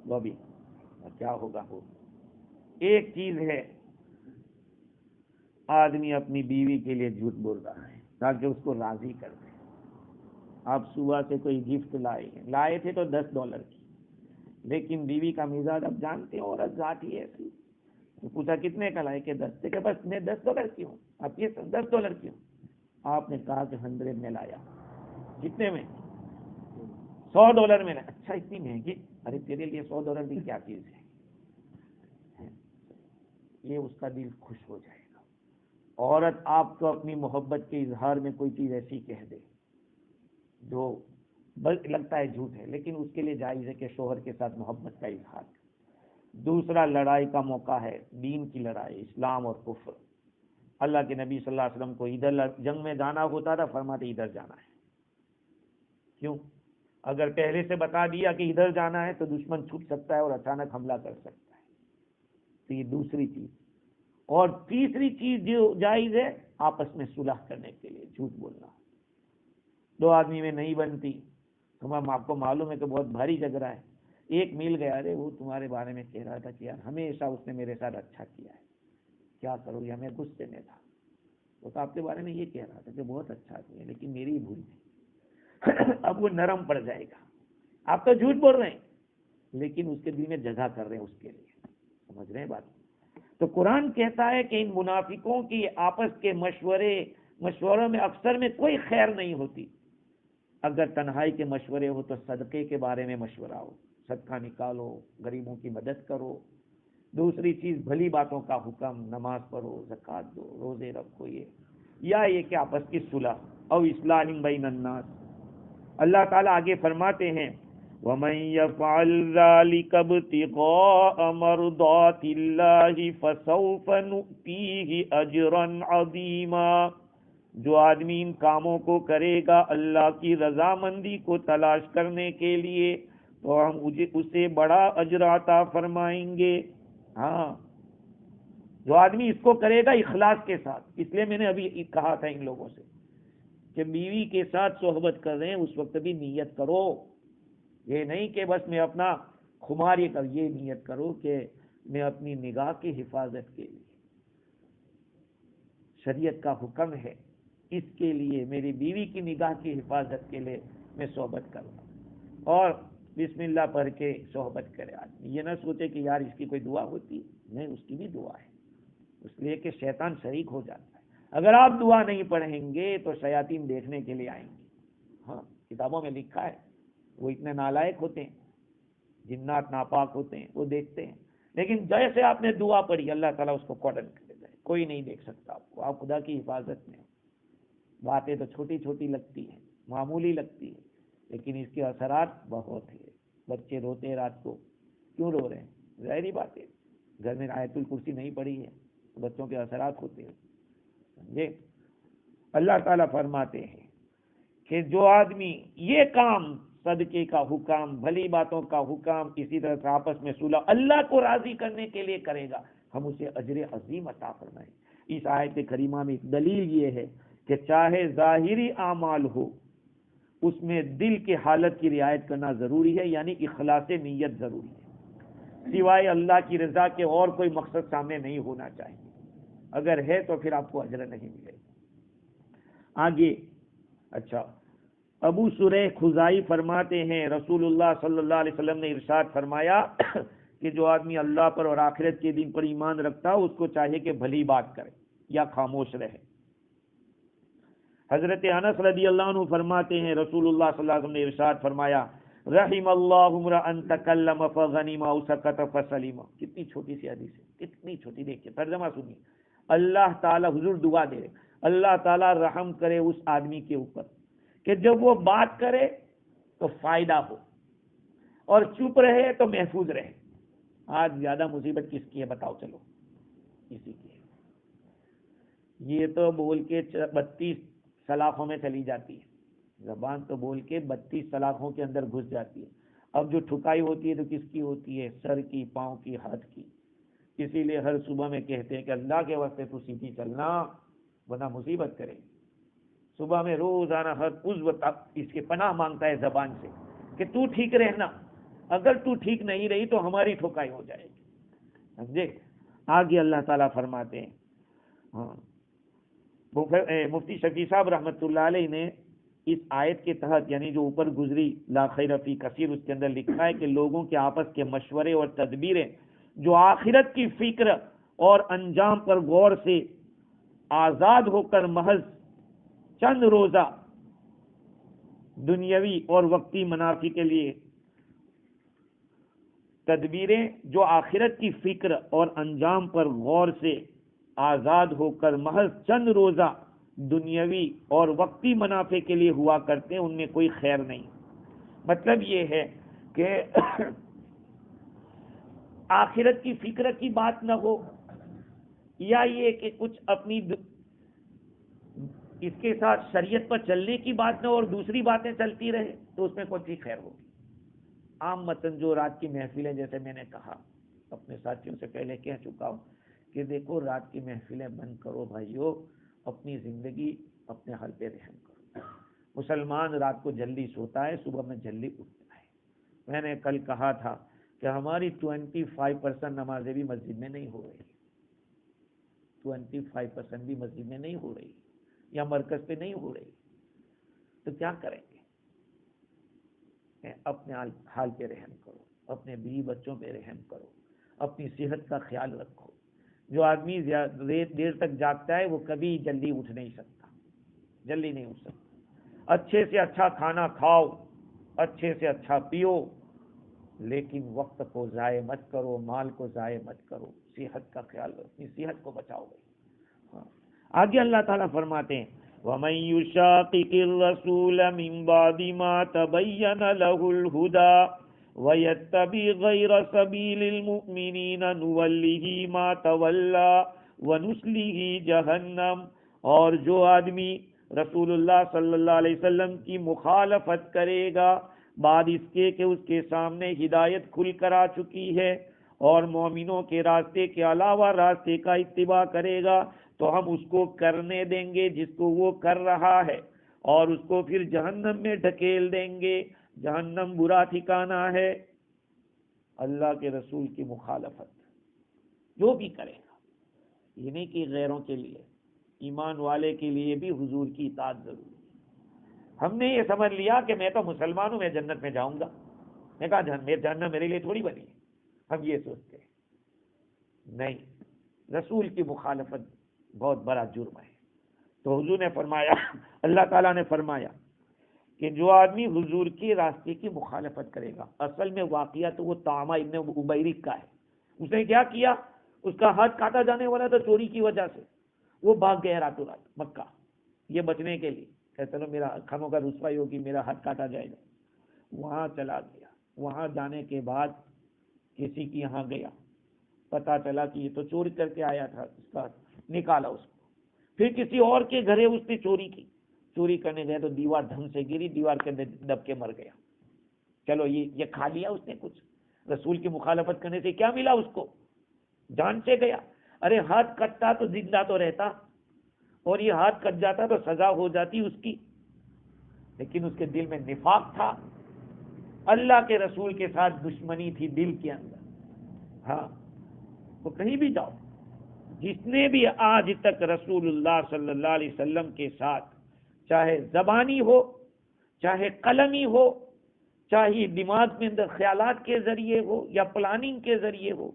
Speaker 1: وہ بھی کیا ہوگا؟ وہ ایک چیز ہے آدمی اپنی بیوی کے لیے جھوٹ بول رہا ہے تاکہ اس کو راضی کر دے. آپ صبح سے کوئی گفٹ لائے تھے تو $10 کی، لیکن بیوی کا مزاج اب جانتے ہیں، عورت ذات ہی ایسی. تو پوچھا کتنے کا لائے؟ کہ 10 سے. کہ بس میں $10 کی ہوں، آپ یہ $10 کی ہوں. آپ نے کہا کہ 100 میں لایا. کتنے میں؟ $100 میں. اچھا اتنی مہنگی؟ ارے تیرے لیے $100 بھی کیا چیز ہے. یہ اس کا دل خوش ہو جائے گا. عورت آپ کو اپنی محبت کے اظہار میں کوئی چیز ایسی کہہ دے جو لگتا ہے جھوٹ ہے، لیکن اس کے لیے جائز ہے کہ شوہر کے ساتھ محبت کا اظہار. دوسرا لڑائی کا موقع ہے، دین کی لڑائی، اسلام اور کفر. اللہ کے نبی صلی اللہ علیہ وسلم کو ادھر جنگ میں جانا ہوتا تھا، فرماتے ادھر جانا ہے. کیوں؟ اگر پہلے سے بتا دیا کہ ادھر جانا ہے تو دشمن چھپ سکتا ہے اور اچانک حملہ کر سکتا ہے. تو یہ دوسری چیز. اور تیسری چیز جو جائز ہے آپس میں صلح کرنے کے لیے جھوٹ بولنا. 2 آدمی میں نہیں بنتی، تمہیں آپ کو معلوم ہے کہ بہت بھاری جھگڑا ہے، ایک مل گیا، ارے وہ تمہارے بارے میں کہہ رہا تھا کہ یار ہمیشہ اس نے میرے ساتھ اچھا کیا ہے، کیا کروں، یا میں غصے میں تھا، وہ تو آپ کے بارے میں یہ کہہ رہا تھا کہ بہت اچھا آدمی ہے لیکن میری ہی بھول تھی. اب وہ نرم پڑ جائے گا. آپ تو جھوٹ بول رہے ہیں لیکن اس کے دل میں جگہ کر رہے ہیں اس کے لیے. سمجھ رہے ہیں بات؟ تو قرآن کہتا ہے کہ ان منافقوں کی آپس کے مشوروں میں اکثر میں کوئی خیر نہیں ہوتی. اگر تنہائی کے مشورے ہو تو صدقے کے بارے میں مشورہ ہو، صدقہ نکالو، غریبوں کی مدد کرو. دوسری چیز بھلی باتوں کا حکم، نماز پڑھو، زکوٰۃ دو، روزے رکھو. یہ کہ آپس کی صلح او اصلاح بین الناس. اللہ تعالیٰ آگے فرماتے ہیں وَمَن يَفْعَلْ ذَلِكَ ابْتِغَاءَ مَرْضَاتِ اللَّهِ فَسَوْفَ نُؤْتِيهِ أَجْرًا عَظِيمًا. جو آدمی ان کاموں کو کرے گا اللہ کی رضامندی کو تلاش کرنے کے لیے تو ہم اسے بڑا اجر عطا فرمائیں گے. ہاں، جو آدمی اس کو کرے گا اخلاص کے ساتھ. اس لیے میں نے ابھی کہا تھا ان لوگوں سے کہ بیوی کے ساتھ صحبت کر رہے ہیں اس وقت بھی نیت کرو. یہ نہیں کہ بس میں اپنا خمار یہ نیت کرو کہ میں اپنی نگاہ کی حفاظت کے لیے، شریعت کا حکم ہے اس کے لیے میری بیوی کی نگاہ کی حفاظت کے لیے میں صحبت کروں. اور بسم اللہ پڑھ کے صحبت کرے. آدمی یہ نہ سوچے کہ یار اس کی کوئی دعا ہوتی، نہیں، اس کی بھی دعا ہے. اس لیے کہ شیطان شریک ہو جاتا ہے. اگر آپ دعا نہیں پڑھیں گے تو شیاطین دیکھنے کے لیے آئیں گے. ہاں کتابوں میں لکھا ہے وہ اتنے نالائق ہوتے ہیں, جنات ناپاک ہوتے ہیں, وہ دیکھتے ہیں. لیکن جیسے آپ نے دعا پڑھی اللہ تعالیٰ اس کو کارڈن کر دیتا ہے, کوئی نہیں دیکھ سکتا آپ کو. آپ خدا کی حفاظت میں. باتیں تو چھوٹی چھوٹی لگتی ہیں, معمولی لگتی ہے, لیکن اس کے اثرات بہت ہیں. بچے روتے ہیں رات کو, کیوں رو رہے ہیں؟ ظاہری بات ہے گھر میں آیت الکرسی نہیں پڑھی ہے تو بچوں کے اثرات ہوتے ہیں. سمجھے؟ اللہ تعالیٰ فرماتے ہیں کہ جو آدمی یہ کام, صدقے کا حکام, بھلی باتوں کا حکام, اسی طرح سے آپس میں صلح اللہ کو راضی کرنے کے لیے کرے گا, ہم اسے اجر عظیم عطا فرمائیں. اس آیت کریمہ میں ایک دلیل یہ ہے کہ چاہے ظاہری اعمال ہو اس میں دل کے حالت کی رعایت کرنا ضروری ہے, یعنی اخلاص نیت ضروری ہے. سوائے اللہ کی رضا کے اور کوئی مقصد سامنے نہیں ہونا چاہیے. اگر ہے تو پھر آپ کو اجر نہیں ملے. آگے اچھا, ابو شریح خزائی فرماتے ہیں رسول اللہ صلی اللہ علیہ وسلم نے ارشاد فرمایا کہ جو آدمی اللہ پر اور آخرت کے دن پر ایمان رکھتا ہے اس کو چاہیے کہ بھلی بات کرے یا خاموش رہے. حضرت انس رضی اللہ عنہ فرماتے ہیں رسول اللہ صلی اللہ علیہ وسلم نے ارشاد فرمایا رحم اللہ امرأ تکلم فغنم او سکت فسلم. کتنی چھوٹی سی حدیث ہے, کتنی چھوٹی. دیکھیے ترجمہ سنیے. اللہ تعالیٰ, حضور دعا دے رہے, اللہ تعالیٰ رحم کرے اس آدمی کے اوپر کہ جب وہ بات کرے تو فائدہ ہو اور چپ رہے تو محفوظ رہے. آج زیادہ مصیبت کس کی ہے بتاؤ؟ چلو اسی کی ہے. یہ تو بول کے 32 سلاخوں میں چلی جاتی ہے, زبان تو بول کے 32 سلاخوں کے اندر گھس جاتی ہے. اب جو ٹھکائی ہوتی ہے تو کس کی ہوتی ہے؟ سر کی, پاؤں کی, ہاتھ کی. اسی لیے ہر صبح میں کہتے ہیں کہ اللہ کے واسطے تو سیدھی چلنا ورنہ مصیبت کرے. صبح میں روزانہ ہر عضو اس کے پناہ مانگتا ہے زبان سے کہ تو ٹھیک رہنا, اگر تو ٹھیک نہیں رہی تو ہماری ٹھکائی ہو جائے گی. سمجھے؟ آگے اللہ تعالیٰ فرماتے ہیں, ہاں مفتی شفیع صاحب رحمۃ اللہ علیہ نے اس آیت کے تحت, یعنی جو اوپر گزری لا خیر فی کثیر, اس کے اندر لکھا ہے کہ لوگوں کے آپس کے مشورے اور تدبیریں جو آخرت کی فکر اور انجام پر غور سے آزاد ہو کر محض چند روزہ دنیاوی اور وقتی منافع کے لیے, تدبیریں جو آخرت کی فکر اور انجام پر غور سے آزاد ہو کر محض چند روزہ دنیاوی اور وقتی منافع کے لیے ہوا کرتے ہیں, ان میں کوئی خیر نہیں. مطلب یہ ہے کہ آخرت کی فکر کی بات نہ ہو, یا یہ کہ کچھ اپنی اس کے ساتھ شریعت پر چلنے کی بات نہ ہو اور دوسری باتیں چلتی رہے, تو اس میں کون سی خیر ہوگی. عام متن جو رات کی محفلیں, جیسے میں نے کہا اپنے ساتھیوں سے پہلے کہہ چکا ہوں کہ دیکھو رات کی محفلیں بند کرو بھائیو, اپنی زندگی اپنے حال پہ رحم کرو. مسلمان رات کو جلدی سوتا ہے, صبح میں جلدی اٹھتا ہے. میں نے کل کہا تھا کہ ہماری 25% نمازیں بھی مسجد میں نہیں ہو رہی, 25% بھی مسجد میں نہیں ہو رہی یا مرکز پہ نہیں ہو رہی, تو کیا کریں گے؟ اپنے حال پہ رحم کرو, اپنے بیوی بچوں پہ رحم کرو, اپنی صحت کا خیال رکھو. جو آدمی دیر تک جاگتا ہے وہ کبھی جلدی اٹھ نہیں سکتا, جلدی نہیں اٹھ سکتا. اچھے سے اچھا کھانا کھاؤ, اچھے سے اچھا پیو, لیکن وقت کو ضائع مت کرو, مال کو ضائع مت کرو, صحت کا خیال رکھو, اپنی صحت کو بچاؤ گئی. آگے اللہ تعالیٰ فرماتے ہیں وَمَن يُشَاقِقِ الرَّسُولَ مِن بَعْدِ مَا تَبَيَّنَ لَهُ الْهُدَى وَيَتَّبِعْ غَيْرَ سَبِيلِ الْمُؤْمِنِينَ نُوَلِّهِ مَا تَوَلَّى وَنُصْلِهِ جَهَنَّمَ. اور جو آدمی رسول اللہ صلی اللہ علیہ وسلم کی مخالفت کرے گا بعد اس کے کہ اس کے سامنے ہدایت کھل کر آ چکی ہے, اور مومنوں کے راستے کے علاوہ راستے کا اتباع کرے گا, تو ہم اس کو کرنے دیں گے جس کو وہ کر رہا ہے, اور اس کو پھر جہنم میں ڈھکیل دیں گے. جہنم برا ٹھکانہ ہے. اللہ کے رسول کی مخالفت جو بھی کرے گا, یہ نہیں کہ غیروں کے لیے, ایمان والے کے لیے بھی حضور کی اطاعت ضروری ہے. ہم نے یہ سمجھ لیا کہ میں تو مسلمان ہوں, میں جنت میں جاؤں گا. میں کہا جہنم میرے لیے تھوڑی بنی ہے, ہم یہ سوچتے ہیں. نہیں, رسول کی مخالفت بہت بڑا جرم ہے۔ تو حضور نے فرمایا، اللہ تعالیٰ نے فرمایا کہ جو آدمی حضور کے راستے کی مخالفت کرے گا، اصل میں واقعہ تو وہ طعمہ ابن عبیرق کا ہے۔ اس نے کیا کیا؟ اس کا ہاتھ کاٹا جانے والا تھا چوری کی وجہ سے، وہ بھاگ گیا راتوں رات مکہ یہ بچنے کے لیے کہ چلو میرا کھانوں کا رسوائی ہوگی، میرا ہاتھ کاٹا جائے گا۔ وہاں چلا گیا، وہاں جانے کے بعد کسی کی یہاں گیا، پتا چلا کہ یہ تو چوری کر کے آیا تھا، اس کا نکالا اس کو۔ پھر کسی اور کے گھر اس نے چوری کی، چوری کرنے گئے تو دیوار دھم سے گری، دیوار کے اندر دب کے مر گیا۔ چلو یہ کھا لیا اس نے کچھ، رسول کی مخالفت کرنے سے کیا ملا اس کو؟ جان سے گیا۔ ارے ہاتھ کٹتا تو زندہ تو رہتا، اور یہ ہاتھ کٹ جاتا تو سزا ہو جاتی اس کی، لیکن اس کے دل میں نفاق تھا، اللہ کے رسول کے ساتھ دشمنی تھی دل کے اندر۔ ہاں، تو کہیں بھی جاؤ، جس نے بھی آج تک رسول اللہ صلی اللہ علیہ وسلم کے ساتھ چاہے زبانی ہو، چاہے قلمی ہو، چاہے دماغ میں اندر خیالات کے ذریعے ہو یا پلاننگ کے ذریعے ہو،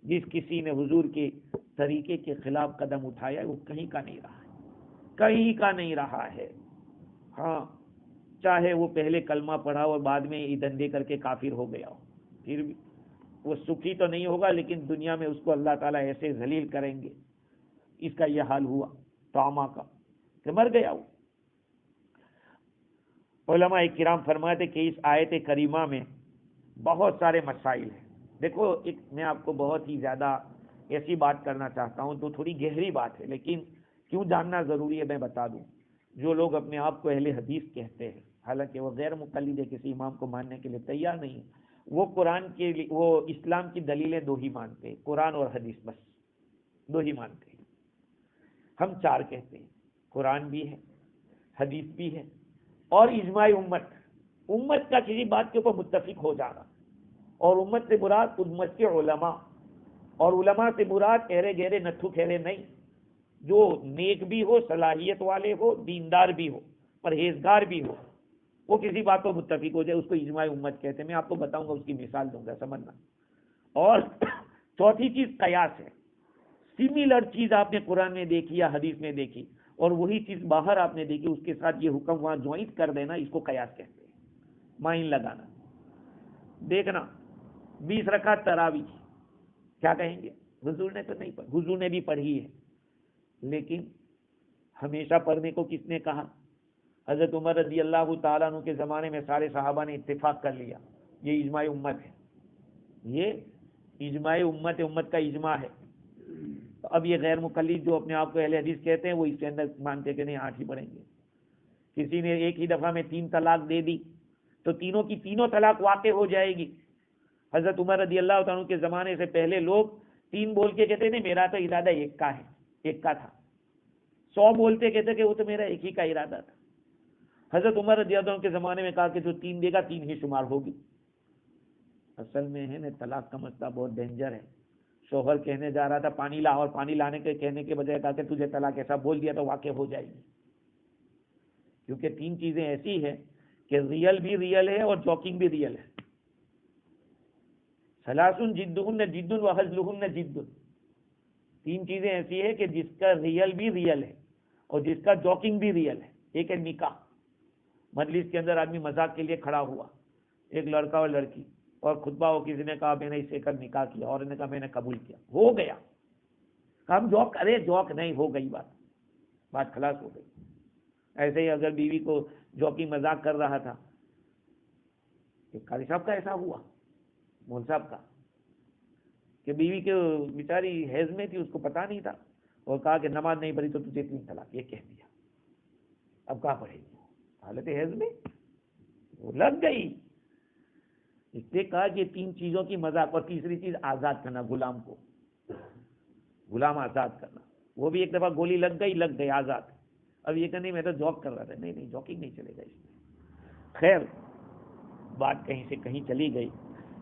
Speaker 1: جس کسی نے حضور کے طریقے کے خلاف قدم اٹھایا ہے وہ کہیں کا نہیں رہا ہے، کہیں کا نہیں رہا ہے۔ ہاں، چاہے وہ پہلے کلمہ پڑھا اور بعد میں دندے کر کے کافر ہو گیا ہو، پھر بھی وہ سکھی تو نہیں ہوگا، لیکن دنیا میں اس کو اللہ تعالیٰ ایسے ذلیل کریں گے۔ اس کا یہ حال ہوا طعمہ کا کہ مر گیا وہ۔ علماء کرام فرماتے کہ اس آیت کریمہ میں بہت سارے مسائل ہیں۔ دیکھو، میں آپ کو بہت ہی زیادہ ایسی بات کرنا چاہتا ہوں تو تھوڑی گہری بات ہے، لیکن کیوں جاننا ضروری ہے میں بتا دوں۔ جو لوگ اپنے آپ کو اہل حدیث کہتے ہیں، حالانکہ وہ غیر مقلد ہے، کسی امام کو ماننے کے لیے تیار نہیں، وہ وہ اسلام کی دلیلیں دو ہی مانتے ہیں، قرآن اور حدیث، بس دو ہی مانتے ہیں۔ ہم چار کہتے ہیں، قرآن بھی ہے، حدیث بھی ہے، اور اجماع امت کا کسی بات کے اوپر متفق ہو جانا، اور امت سے مراد امت کے علماء، اور علماء سے مراد ایرے گہرے نٹھو کھیرے نہیں، جو نیک بھی ہو، صلاحیت والے ہو، دیندار بھی ہو، پرہیزگار بھی ہو، وہ کسی بات پر متفق ہو جائے، اس کو اجماع امت کہتے ہیں۔ میں آپ کو بتاؤں گا، اس کی مثال دوں گا، سمجھنا۔ اور چوتھی چیز قیاس ہے، سملر چیز آپ نے قرآن میں دیکھی یا حدیث میں دیکھی اور وہی چیز باہر آپ نے دیکھی، اس کے ساتھ یہ حکم وہاں جوائنٹ کر دینا، اس کو قیاس کہتے ہیں، مائن لگانا۔ دیکھنا 20 رکعت تراویح، کیا کہیں گے؟ حضور نے تو نہیں پڑھی، حضور نے بھی پڑھی ہے، لیکن ہمیشہ پڑھنے کو کس نے کہا؟ حضرت عمر رضی اللہ تعالیٰ عنہ کے زمانے میں سارے صحابہ نے اتفاق کر لیا، یہ اجماع امت ہے، یہ اجماع امت ہے، امت کا اجماع ہے۔ تو اب یہ غیر مقلد جو اپنے آپ کو اہل حدیث کہتے ہیں، وہ اس کے اندر مانتے کہ نہیں 8 ہی پڑھیں گے۔ کسی نے ایک ہی دفعہ میں 3 طلاق دے دی تو تینوں کی تینوں طلاق واقع ہو جائے گی۔ حضرت عمر رضی اللہ تعالیٰ عنہ کے زمانے سے پہلے لوگ 3 بول کے کہتے نہیں میرا تو ارادہ ایک کا ہے، ایک کا تھا، 100 بولتے کہتے کہ وہ تو میرا ایک ہی کا ارادہ تھا۔ حضرت عمر رضی اللہ عنہ کے زمانے میں کہا کہ جو 3 دے گا 3 ہی شمار ہوگی۔ اصل میں ہے نا، طلاق کا مسئلہ بہت ڈینجر ہے۔ شوہر کہنے جا رہا تھا پانی لا، اور پانی لانے کے کہنے کے بجائے کہا کہ تجھے طلاق ایسا بول دیا تو واقع ہو جائے گی، کیونکہ 3 چیزیں ایسی ہیں کہ ریئل بھی ریئل ہے اور جوکنگ بھی ریئل ہے۔ ثلاث جدہن جد و ہزلہن جد، 3 چیزیں ایسی ہیں کہ جس کا ریئل بھی ریئل ہے اور جس کا جوکنگ بھی ریئل ہے۔ ایک ہے نکاح، مجلس کے اندر آدمی مذاق کے لیے کھڑا ہوا، ایک لڑکا اور لڑکی، اور خطبہ ہو، کسی نے کہا میں نے اس سے کل نکاح کیا، اور نے کہا میں نے قبول کیا، ہو گیا۔ ہم جوک، ارے جوک نہیں، ہو گئی بات خلاص ہو گئی۔ ایسے ہی اگر بیوی کو جوکی مذاق کر رہا تھا، کہ قاضی صاحب کا ایسا ہوا، مول صاحب کا، کہ بیوی کے بیچاری حیض میں تھی، اس کو پتا نہیں تھا، اور کہا کہ نماز نہیں پڑھی تو تجھے 3 طلاق، یہ کہہ دیا۔ اب کہاں پڑھے گی؟ حالت حیض میں وہ لگ گئی۔ اس نے کہا کہ 3 چیزوں کی مذاق، اور تیسری چیز آزاد کرنا غلام کو، غلام آزاد کرنا، وہ بھی ایک دفعہ گولی لگ گئی آزاد۔ اب یہ کہ نہیں میں تو جوک کر رہا تھا، نہیں جوکنگ نہیں چلے گا اس میں۔ خیر، بات کہیں سے کہیں چلی گئی۔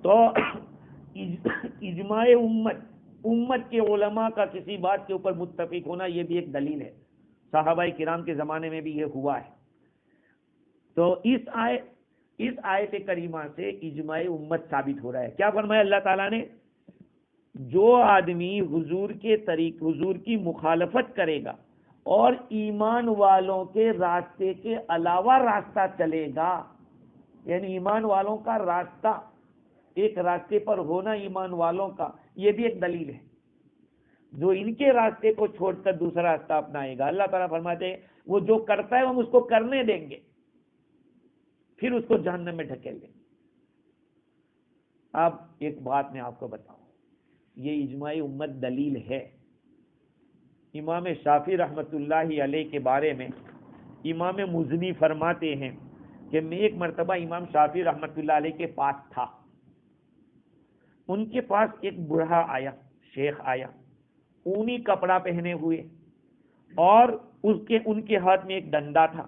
Speaker 1: تو اجماع امت کے علماء کا کسی بات کے اوپر متفق ہونا، یہ بھی ایک دلیل ہے۔ صحابہ کرام کے زمانے میں بھی یہ ہوا ہے۔ تو اس آیت کریمہ سے اجماع امت ثابت ہو رہا ہے۔ کیا فرمایا اللہ تعالیٰ نے؟ جو آدمی حضور کی مخالفت کرے گا اور ایمان والوں کے راستے کے علاوہ راستہ چلے گا، یعنی ایمان والوں کا راستہ ایک راستے پر ہونا ایمان والوں کا، یہ بھی ایک دلیل ہے۔ جو ان کے راستے کو چھوڑ کر دوسرا راستہ اپنائے گا، اللہ تعالیٰ فرماتے ہیں وہ جو کرتا ہے ہم اس کو کرنے دیں گے، پھر اس کو جہنم میں ڈھکیل دیں گے۔ اب ایک بات میں آپ کو بتاؤں، یہ اجماع امت دلیل ہے۔ امام شافعی رحمۃ اللہ علیہ کے بارے میں امام مزنی فرماتے ہیں کہ میں ایک مرتبہ امام شافعی رحمۃ اللہ علیہ کے پاس تھا، ان کے پاس ایک بوڑھا آیا، شیخ آیا، اونی کپڑا پہنے ہوئے، اور ان کے ہاتھ میں ایک ڈنڈا تھا۔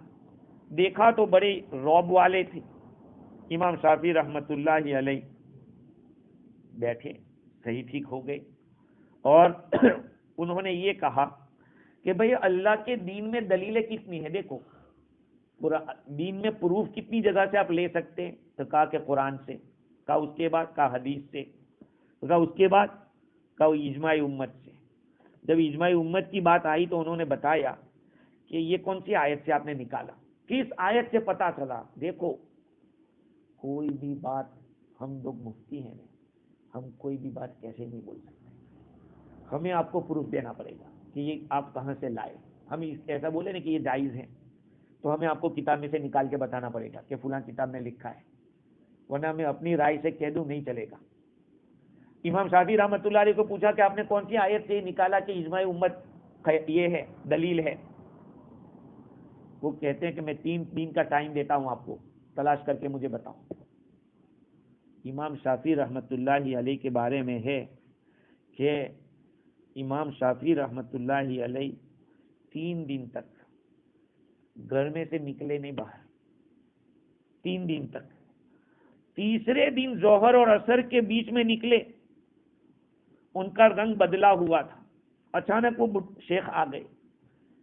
Speaker 1: دیکھا تو بڑے رعب والے تھے۔ امام شافعی رحمۃ اللہ علیہ بیٹھے، صحیح ٹھیک ہو گئے، اور انہوں نے یہ کہا کہ بھئی اللہ کے دین میں دلیلیں کتنی ہیں، دیکھو دین میں پروف کتنی جگہ سے آپ لے سکتے ہیں، تو کہا کہ قرآن سے، کہا اس کے بعد، کہا حدیث سے، کہا اس کے بعد، کہا اجماع امت سے۔ جب اجماع امت کی بات آئی تو انہوں نے بتایا کہ یہ کون سی آیت سے آپ نے نکالا، کس آیت سے پتا چلا؟ دیکھو کوئی بھی بات، ہم لوگ مفتی ہیں، ہم کوئی بھی بات کیسے نہیں بول سکتے، ہمیں آپ کو پروف دینا پڑے گا کہ یہ آپ کہاں سے لائے۔ ہم ایسا بولے نا کہ یہ جائز ہے تو ہمیں آپ کو کتاب میں سے نکال کے بتانا پڑے گا کہ فلاں کتاب میں لکھا ہے، ورنہ میں اپنی رائے سے کہہ دوں نہیں چلے گا۔ امام شافعی رحمۃ اللہ علیہ کو پوچھا کہ آپ نے کون سی آیت سے نکالا کہ اجماع امت یہ ہے، دلیل ہے؟ وہ کہتے ہیں کہ میں 3 دن کا ٹائم دیتا ہوں آپ کو، تلاش کر کے مجھے بتاؤ۔ امام شافعی رحمۃ اللہ علیہ کے بارے میں ہے کہ امام شافعی رحمۃ اللہ علیہ 3 دن تک گھر میں سے نکلے نہیں باہر، 3 دن تک۔ تیسرے دن ظہر اور عصر کے بیچ میں نکلے، ان کا رنگ بدلا ہوا تھا۔ اچانک وہ شیخ آ گئے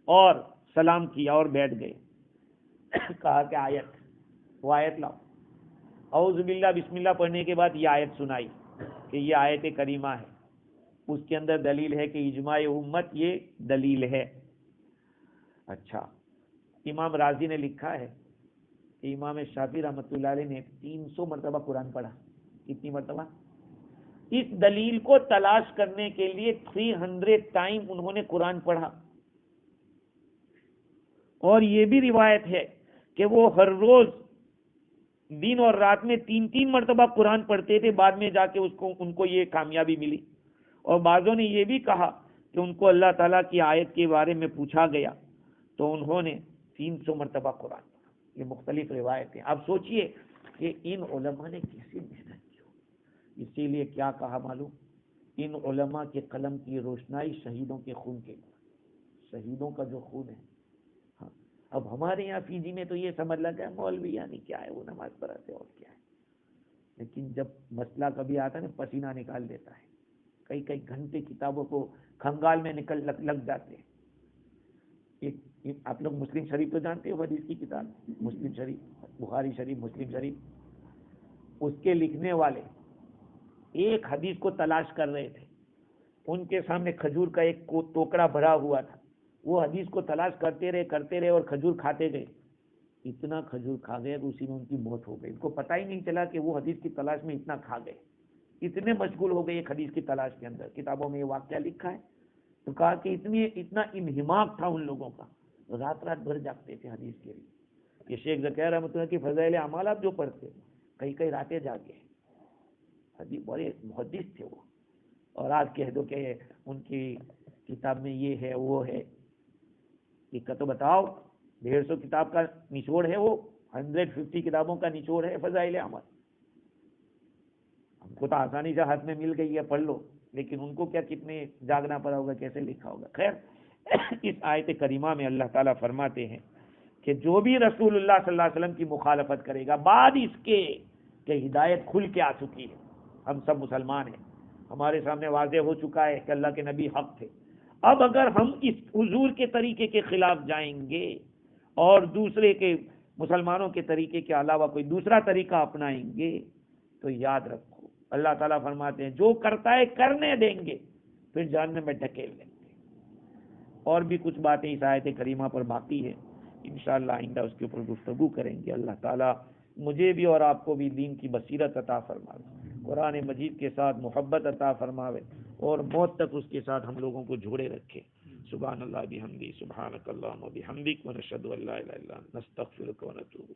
Speaker 1: اور سلام کیا اور بیٹھ گئے۔ کہا کہ آیت، وہ آیت لاؤ۔ اعوذ باللہ بسم اللہ پڑھنے کے بعد یہ آیت سنائی کہ یہ آیت کریمہ ہے، اس کے اندر دلیل ہے کہ اجماع امت یہ دلیل ہے۔ اچھا، امام رازی نے لکھا ہے کہ امام شافعی رحمۃ اللہ علیہ نے 300 مرتبہ قرآن پڑھا۔ کتنی مرتبہ؟ اس دلیل کو تلاش کرنے کے لیے 300 ٹائم انہوں نے قرآن پڑھا۔ اور یہ بھی روایت ہے کہ وہ ہر روز دن اور رات میں 3 مرتبہ قرآن پڑھتے تھے، بعد میں جا کے ان کو یہ کامیابی ملی۔ اور بعضوں نے یہ بھی کہا کہ ان کو اللہ تعالیٰ کی آیت کے بارے میں پوچھا گیا تو انہوں نے 300 مرتبہ قرآن پڑھا۔ یہ مختلف روایتیں۔ اب سوچئے کہ ان علماء نے کیسی محنت کی۔ اسی لیے کیا کہا معلوم؟ ان علماء کے قلم کی روشنائی شہیدوں کے خون کے، شہیدوں کا جو خون ہے۔ ہاں، اب ہمارے یہاں پی جی میں تو یہ سمجھ لگا ہے مولوی یعنی کیا ہے، وہ نماز پڑھاتے اور کیا ہے، لیکن جب مسئلہ کبھی آتا ہے نا پسینہ نکال دیتا ہے، کئی گھنٹے کتابوں کو کھنگال میں لگ جاتے ہیں۔ آپ لوگ مسلم شریف تو جانتے ہو، حدیث کی کتاب مسلم شریف، بخاری شریف، مسلم شریف، اس کے لکھنے والے ایک حدیث کو تلاش کر رہے تھے، ان کے سامنے کھجور کا ایک ٹوکرا بھرا ہوا تھا، وہ حدیث کو تلاش کرتے رہے اور کھجور کھاتے گئے، اتنا کھجور کھا گئے کہ اسی میں ان کی موت ہو گئی۔ ان کو پتہ ہی نہیں چلا کہ وہ حدیث کی تلاش میں اتنا کھا گئے، اتنے مشغول ہو گئے ایک حدیث کی تلاش کے اندر۔ کتابوں میں یہ واقعہ لکھا ہے۔ تو کہا کہ اتنا انہماک تھا ان لوگوں کا، رات بھر جاگتے تھے حدیث کے لیے۔ یہ شیخ زکریا رحمۃ اللہ کی فضائل اعمال آپ جو پڑھتے، کئی راتیں جاگے، حدیث بڑے محدث تھے وہ۔ اور آج کہہ دو کہ ان کی کتاب میں یہ ہے وہ ہے، ایک کا تو بتاؤ 150 کتاب کا نچوڑ ہے، وہ 150 کتابوں کا نچوڑ ہے فضائل اعمال۔ ہم کو تو آسانی سے ہاتھ میں مل گئی ہے، پڑھ لو، لیکن ان کو کیا کتنے جاگنا پڑا ہوگا، کیسے لکھا ہوگا۔ خیر، اس آیت کریمہ میں اللہ تعالیٰ فرماتے ہیں کہ جو بھی رسول اللہ صلی اللہ علیہ وسلم کی مخالفت کرے گا بعد اس کے کہ ہدایت کھل کے آ چکی ہے، ہم سب مسلمان ہیں، ہمارے سامنے واضح ہو چکا ہے کہ اللہ کے نبی حق تھے۔ اب اگر ہم اس حضور کے طریقے کے خلاف جائیں گے اور دوسرے کے مسلمانوں کے طریقے کے علاوہ کوئی دوسرا طریقہ اپنائیں گے تو یاد رکھو اللہ تعالیٰ فرماتے ہیں جو کرتا ہے کرنے دیں گے، پھر جہنم میں ڈھکیل دیں گے۔ اور بھی کچھ باتیں اس آیت کریمہ پر باقی ہیں، انشاءاللہ آئندہ اس کے اوپر گفتگو کریں گے۔ اللہ تعالیٰ مجھے بھی اور آپ کو بھی دین کی بصیرت عطا فرمائے، قرآن مجید کے ساتھ محبت عطا فرماوے، اور موت تک اس کے ساتھ ہم لوگوں کو جوڑے رکھے۔ سبحان اللہ بحمدی، سبحانک اللہم و بحمدک، ونشہد ان لا الہ الا انت، نستغفرک ونتوب۔